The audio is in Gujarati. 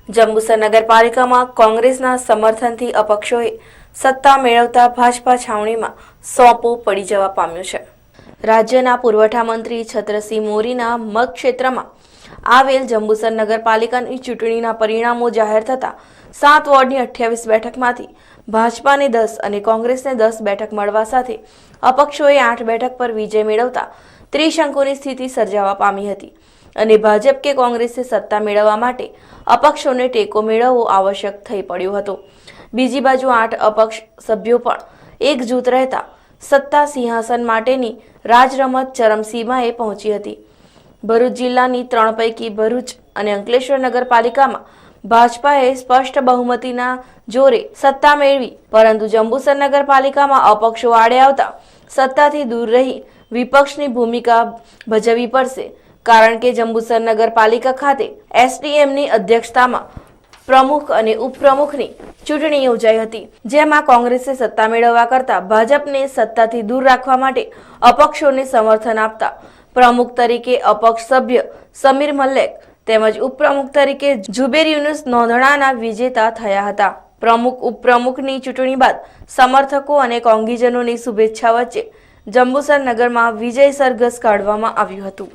જંબુસર નગરપાલિકામાં કોંગ્રેસના સમર્થનથી અપક્ષોએ સત્તા મેળવતા ભાજપા છાવણીમાં સોંપો પડી જવા પામ્યું છે। રાજ્યના પુરવઠા મંત્રી છત્રસિંહ મોરીના મતક્ષેત્રમાં આવેલ જંબુસર નગરપાલિકાની ચૂંટણીના પરિણામો જાહેર થતા 7 વોર્ડની 28 બેઠકમાંથી ભાજપાને 10 અને કોંગ્રેસને 10 બેઠક મળવા સાથે અપક્ષોએ 8 બેઠક પર વિજય મેળવતા ત્રિશંકુની સ્થિતિ સર્જાવા પામી હતી અને ભાજપ કે કોંગ્રેસે સત્તા મેળવવા માટે અપક્ષોને ટેકો મેળવવો આવશ્યક થઈ પડ્યો હતો। બીજી બાજુ 8 અપક્ષ સભ્યો પણ એકજૂથ રહેતા સત્તા સિંહાસન માટેની રાજરમત ચરમસીમાએ પહોંચી હતી। ભરૂચ જિલ્લાની 3 પૈકી ભરૂચ અને અંકલેશ્વર નગરપાલિકામાં ભાજપાએ સ્પષ્ટ બહુમતીના જોરે સત્તા મેળવી, પરંતુ જંબુસર નગરપાલિકામાં અપક્ષો આડે આવતા સત્તાથી દૂર રહી વિપક્ષની ભૂમિકા ભજવવી પડશે, કારણ કે જંબુસર નગરપાલિકા ખાતે એસડીએમની અધ્યક્ષતામાં પ્રમુખ અને ઉપપ્રમુખની ચૂંટણી યોજાઈ હતી, જેમાં કોંગ્રેસે સત્તા મેળવવા કરતા ભાજપને સત્તાથી દૂર રાખવા માટે અપક્ષોને સમર્થન આપતા પ્રમુખ તરીકે અપક્ષ સભ્ય સમીર મલ્લેક તેમજ ઉપપ્રમુખ તરીકે જુબેર યુનુસ નોંધણાના વિજેતા થયા હતા। પ્રમુખ ઉપપ્રમુખની ચૂંટણી બાદ સમર્થકો અને કોંગીજનોની શુભેચ્છા વચ્ચે જંબુસર નગરમાં વિજય સરઘસ કાઢવામાં આવ્યું હતું।